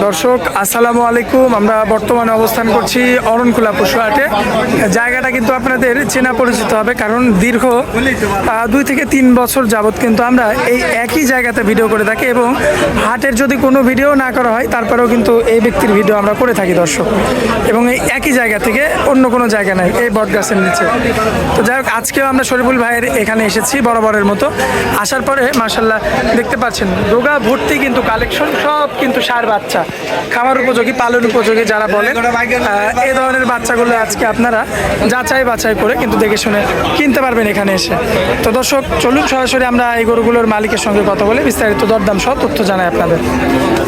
দর্শক আসসালামু আলাইকুম। আমরা বর্তমানে অবস্থান করছি অরণকুলা পশু হাটে। জায়গাটা কিন্তু আপনাদের চেনা পরিচিত হবে, কারণ দীর্ঘ 2 থেকে 3 বছর যাবত কিন্তু আমরা এই একই জায়গাতে ভিডিও করে থাকি এবং হাটের যদি কোনো ভিডিও না করা হয় তারপরেও কিন্তু এই ব্যক্তির ভিডিও আমরা করে থাকি দর্শক, এবং এই একই জায়গা থেকে অন্য কোনো জায়গা নাই, এই বটগাছের নিচে। তো যাই হোক, আজকেও আমরা শরীফুল ভাইয়ের এখানে এসেছি বরাবরের মতো। আসার পরে মাশাআল্লাহ দেখতে পাচ্ছেন ডোগা ভর্তি কিন্তু কালেকশন, সব কিন্তু ষাঁড় বাচ্চা, খামার উপযোগী, পালন উপযোগী যারা বলে এই ধরনের বাচ্চাগুলো আজকে আপনারা যাচাই বাছাই করে কিন্তু দেখে শুনে কিনতে পারবেন এখানে এসে। তো দর্শক চলুন সরাসরি আমরা এই গরুগুলোর মালিকের সঙ্গে কথা বলে বিস্তারিত দরদাম সহ তথ্য জানাই আপনাদের।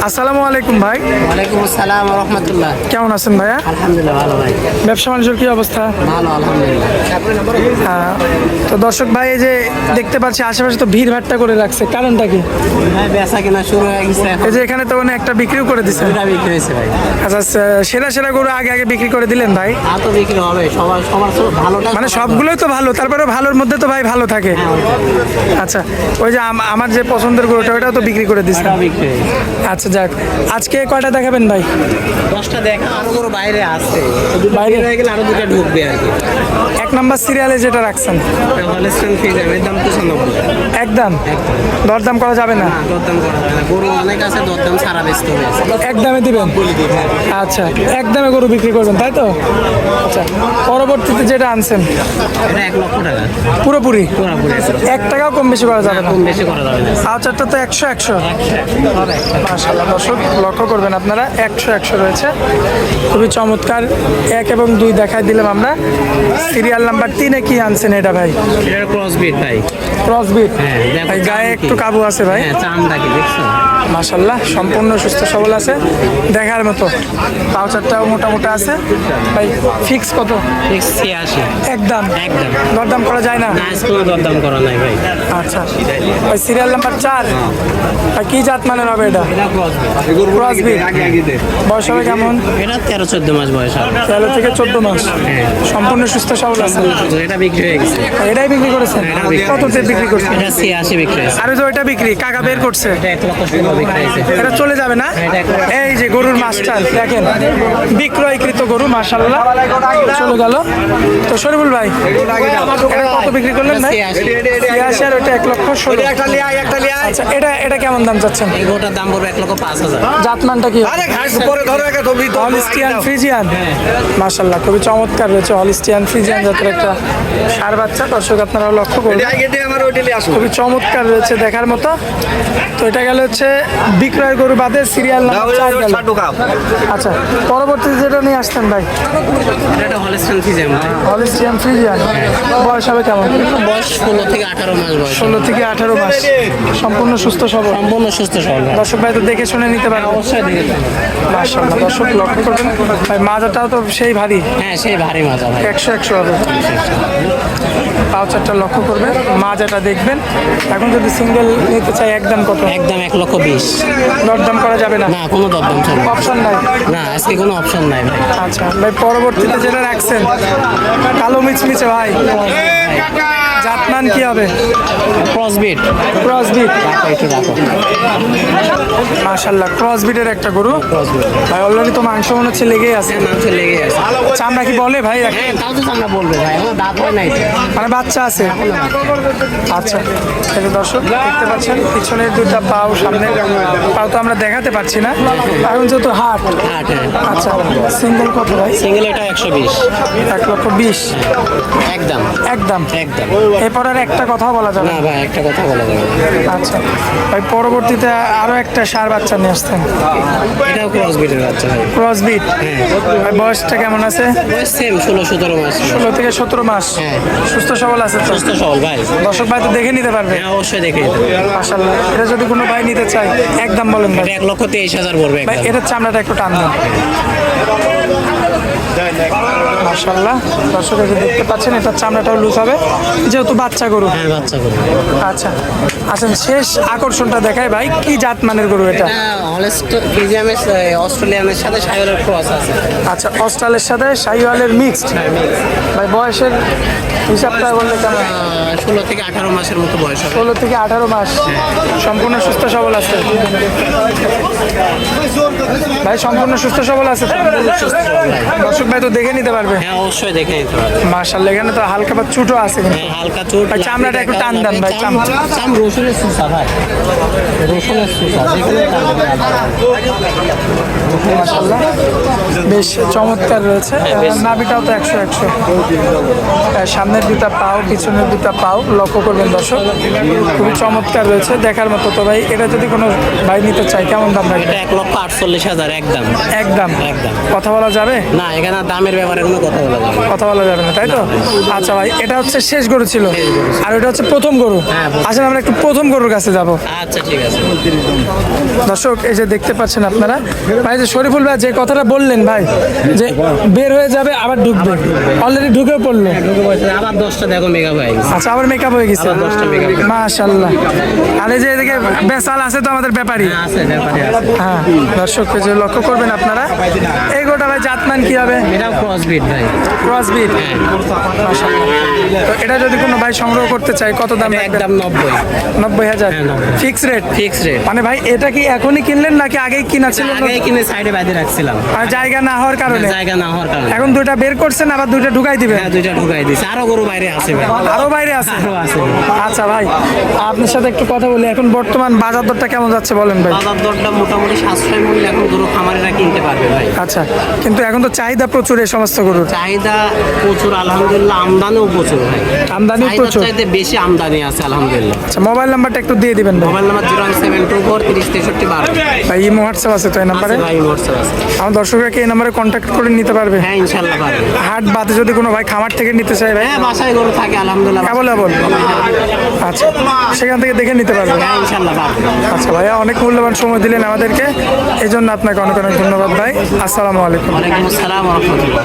আসসালামু আলাইকুম ভাই। ওয়ালাইকুম আসসালাম ওয়া রাহমাতুল্লাহ। কেমন আছেন ভাইয়া? আলহামদুলিল্লাহ ভালো ভাই। ব্যবসা বাণিজ্যের কি অবস্থা? ভালো আলহামদুলিল্লাহ। তো দর্শক ভাই, এই যে দেখতে পাচ্ছি আশেপাশে তো ভিড় ভাট্টা করে রাখছে, কারণটা কি? হ্যাঁ, বেচা কেনা শুরু হয়ে গেছে। এই যে এখানে তো মানে একটা বিক্রিও করে দিচ্ছে। এটা বিক্রি হয়েছে ভাই। আচ্ছা, সেরা সেরা গরু আগে আগে বিক্রি করে দিলেন ভাই? তা তো বিক্রি হবে, সবার সবার ভালোটা মানে সবগুলোই তো ভালো, তারপরে ভালোর মধ্যে তো ভাই ভালো থাকে। আচ্ছা, ওই যে আমার যে পছন্দের গরুটা ওটাও তো বিক্রি করে দিচ্ছে। বিক্রি হয়েছে। আচ্ছা যাক, আজকে কয়টা দেখাবেন ভাই? 10টা দেখা, আরো গরু বাইরে আছে, বাইরে হয়ে গেলে আরো 2টা ঢুকবে আর কি। 1 নাম্বার সিরিয়ালে যেটা রাখছেন হলস্টেইন ফ্রিজিয়ান, এর দাম 95। একদম দরদাম করা যাবে না? দরদাম করা যাবে না, গরু অনেক আছে, দরদাম সারা বেচতে হবে। একদমে দিবেন? আচ্ছা, একদমে গরু বিক্রি করবেন তাই তো? আচ্ছা, পরবর্তীতে যেটা আনছেন এটা 1 লক্ষ টাকা পুরোপুরি? পুরোপুরি 1 টাকাও কম বেশি করা যাবে না? কম বেশি করা যাবে না। আচ্ছাটা তো 100 মাশাআল্লাহ দর্শক লক্ষ্য করবেন আপনারা, 100 রয়েছে, খুবই চমৎকার। 1 এবং 2 দেখাই দিলাম আমরা। সিরিয়াল নাম্বার 3-এ কি আনছেন এটা ভাই? এটা ক্রস বিট ভাই। Cross breed? হ্যাঁ, দেখো ভাই গায়ে একটু কাবু আছে ভাই। হ্যাঁ, চামড়া কি দেখছো? মাশাআল্লাহ সম্পূর্ণ সুস্থ সবল আছে, দেখার মতো। পাউচারটাও মোটামুটি আছে ভাই। ফিক্স কত? 86। একদম একদম দরদাম করা যায় না? না, কোনো দরদাম করা নাই ভাই। আচ্ছা ভাই, সিরিয়াল নাম্বার 4, আর কি জাত মানের হবে এটা? এটা ক্রস বিট। Cross bit. বয়স হবে কেমন? এটা 13-14 মাস বয়স হবে। 13 থেকে 14 মাস। সম্পূর্ণ সুস্থ সবল আছে। এটা বিক্রি হয়ে গেছে। এটাই বিক্রি করেছেন? কততে বিক্রি করছেন? এটা 86 বিক্রি হয়েছে। আর ওই যে ওইটা বিক্রি কাকা বের করছে, এটা 1,16,000 বিক্রি হয়েছে। এটা চলে যাবে না? এই যে গরুর মাস্টার দেখেন, বিক্রয়কৃত গরু মাশাআল্লাহ চলে গেল। তো শরীফুল ভাই, এটা কত বিক্রি করলেন ভাই? 86, আর ওইটা 1,16,000। আচ্ছা, এটা কেমন দাম চাচ্ছেন? এই গোটার দাম পড়বে 1,05,000। জাতমানটা কি? Holstein Friesian. মাশাআল্লাহ খুবই চমৎকার রয়েছে হলিস্টিয়ান ফ্রিজিয়ান জাতের একটা ষাঁড় বাচ্চা। দর্শক আপনারা লক্ষ্য করুন, খুবই চমৎকার রয়েছে দেখার মতো। তো এটা গেল হচ্ছে বিক্রয় গরু বাদে সিরিয়াল নাম্বার 4 গেল। আচ্ছা, পরবর্তীতে যেটা নিয়ে আসতেন ভাই? এটা হলস্টেইন ফ্রিজিয়ান। Holstein Friesian. বয়স হবে কেমন? বয়স 16 থেকে 18 মাস বয়স। 16 থেকে 18 মাস। সম্পূর্ণ সুস্থ সবল? সম্পূর্ণ সুস্থ সবল। দর্শক ভাই তো দেখে শুনে নিতে পারবে অবশ্যই দেখে। মাশাআল্লাহ। দর্শক লক্ষ্য করবেন ভাই, মাজাটাও তো সেই ভারী, হ্যাঁ, সেই ভারী মাজা ভাই। 100 হবে। পাউচারটা লক্ষ্য করবেন, মাজাটা দেখবেন। এখন যদি সিঙ্গেল নিতে চাই একদম কত? একদম 1,20,000। দরদাম করা যাবে না? না, কোনো দরদাম চলবে না। অপশন নাই? না, আজকে কোনো অপশন নাই ভাই। আচ্ছা ভাই, পরবর্তীতে যেটা রাখছেন কালো মিচমিচে ভাই, জাতমান কি হবে? Cross breed. Cross breed. একটু রাখো। মাশাআল্লাহ ক্রস বিটের একটা গরু ভাই। অলরেডি তো মাংস মনে হচ্ছে লেগেই আছে। মাংস লেগে আছে। চামড়া কি বলে ভাই? হ্যাঁ, তাও তো আমরা বলবো ভাই, আমার দাঁত হয় নাই। মানে বাচ্চা আছে? আচ্ছা, এই যে দর্শক দেখতে পাচ্ছেন পিছনের 2টা পাও, সামনে পাও তো আমরা দেখাতে পারছি না এখন যেহেতু হাট। আচ্ছা, সিঙ্গেল কত ভাই? সিঙ্গেল এটা 120। 1,20,000 একদম একদম। একদম। এরপর আর একটা কথা বলা যাবে না না? ভাই, একটা কথা বলা যাবে না। আচ্ছা ভাই, পরবর্তীতে আরো একটা ষাঁড় বাচ্চা নিয়ে আসতেন, এটাও ক্রস বিটের বাচ্চা ভাই। Cross breed. ভাই বয়সটা কেমন আছে? বয়স সেম 16-17 মাস। 16 থেকে 17 মাস। হ্যাঁ। সুস্থ সবল আছে তো? সুস্থ সবল ভাই। দর্শক ভাই তো দেখে নিতে পারবে? হ্যাঁ, অবশ্যই দেখে নিতে হবে। মাশাআল্লাহ। এটা যদি কোনো ভাই নিতে চায় একদম বলেন ভাই। এটা 1,23,000 পড়বে ভাই একদম। এটার চামড়াটা একটু টান দেন। মাশাআল্লাহ, দর্শক এই যে দেখতে পাচ্ছেন এটা চামড়াটাও লুজ হবে যেহেতু বাচ্চা গরু। হ্যাঁ, বাচ্চা গরু। আচ্ছা আসেন শেষ আকর্ষণটা দেখায় ভাই, কি জাত মানের গরু এটা? ফ্রিজিয়ামের অস্ট্রেলিয়ানের সাথে সাইওয়ালের ক্রস আছে। আচ্ছা অস্ট্রালের সাথে শাহিওয়ালের মিক্সড। ভাই বয়সের হিসাবটা বললে কেমন? 16 থেকে 18 মাসের মতো বয়স হবে। 16 থেকে 18 মাস, সম্পূর্ণ সুস্থ সবল আছে ভাই, সম্পূর্ণ সুস্থ সবল আছে তো? দর্শক ভাই তো দেখে নিতে পারবে। হ্যাঁ, অবশ্যই দেখে নিতে পারবে। মাশাআল্লাহ, এখানে তো হালকা বা ছোটো আছে কিন্তু। হ্যাঁ, হালকা চোট। ভাই চামড়াটা একটু টান দেন ভাই, চাম রসুনের সুসা ভাই, রসুনের সুসা যেখানে মাশাআল্লাহ বেশ চমৎকার রয়েছে। নাভিটাও তো 100-100। সামনের দুটা পাও পিছনের দুটা পাও লক্ষ্য করবেন দর্শক, খুবই চমৎকার রয়েছে দেখার মতো। তো ভাই এটা যদি কোনো ভাই নিতে চায় কেমন দাম রাখবে? এটা 1,48,000 একদম। একদম একদম। কথা বলা যাবে না, এখানে দামের ব্যাপারে কোনো কথা বলা যাবে না। কথা বলা যাবে না, তাই তো? আচ্ছা ভাই, এটা হচ্ছে শেষ গরু ছিল আর এটা হচ্ছে প্রথম গরু। হ্যাঁ, প্রথম। আসলে আমরা একটু প্রথম গরুর কাছে যাব। আচ্ছা, ঠিক আছে। দর্শক এই যে দেখতে পাচ্ছেন আপনারা ভাই, যে শরীফুল ভাই যে কথাটা বললেন ভাই, যে বের হয়ে যাবে আবার ঢুকবে, অলরেডি ঢুকেও পড়লো। আবার 10টা দেখো মেগা ভাই। আচ্ছা আবার মেকআপ হয়ে গেছে, আবার 10টা makeup। মাশাআল্লাহ। আর এই যে এদিকে বেসাল আছে তো আমাদের ব্যাপারী। আছে ব্যাপারে আছে। হ্যাঁ দর্শক এই যে লক্ষ্য করবেন আপনারা, এই গোটা ভাই জাতমান কি হবে? এটা ক্রস বিট ভাই। Cross breed. তো এটা যদি কোনো ভাই সংগ্রহ করতে চায় কত দাম এটা রাখবেন? একদম 90। 90,000 হ্যাঁ, 90 ফিক্স রেট। Fix rate. মানে ভাই এটা কি এখনই কিনলেন নাকি আগেই কিনা ছিল? আগে কিনে সাইডে বাইরে রাখছিলাম, আর জায়গা না হওয়ার কারণে জায়গা না হওয়ার কারণে। এখন দুইটা বের করছেন, আবার দুইটা ঢুকাই দিবেন? হ্যাঁ, 2টা ঢুকাই দিছে। আরো গরু বাইরে আছে ভাই। আরো বাইরে আছে? আরো আছে। আচ্ছা ভাই, আপনার সাথে একটু কথা বলি, এখন বর্তমান বাজার দরটা কেমন যাচ্ছে বলেন ভাই? বাজার দরটা মোটামুটি সাশ্রয় মূল্যে এখন গরু খামারিরা কিনতে পারবে ভাই। আচ্ছা, কিন্তু এখন তো চাহিদা প্রচুর এই সমস্ত গরুর। চাহিদা প্রচুর আলহামদুলিল্লাহ, আমদানিও প্রচুর ভাই। আমদানি চাহিদার প্রচুর। চাইতে বেশি আমদানি আছে আলহামদুলিল্লাহ। আচ্ছা মোবাইল নাম্বারটা একটু দিয়ে দিবেন ভাই। Mobile number 01724 306312। ভাই ইমো হোয়াটসঅ্যাপ আছে তো এই নাম্বারে? আছে ভাই, হোয়াটসঅ্যাপ আছে। আমার দর্শকরা কি এই নাম্বারে কন্ট্যাক্ট করে নিতে পারবে? হ্যাঁ, ইনশাআল্লাহ পারবে। হাট বাদে যদি কোনো ভাই খামার থেকে নিতে চায় ভাই? হ্যাঁ, বাসায় গরু থাকে আলহামদুলিল্লাহ। অ্যাভেলেবল। আচ্ছা সেখান থেকে দেখে নিতে পারবে? হ্যাঁ, ইনশাআল্লাহ পারবে। আচ্ছা ভাইয়া, অনেক মূল্যবান সময় দিলেন আমাদেরকে, এই জন্য আপনাকে অনেক অনেক ধন্যবাদ ভাই। আসসালামু আলাইকুম। ওয়ালাইকুম আসসালাম ওয়া রাহমাতুল্লাহ।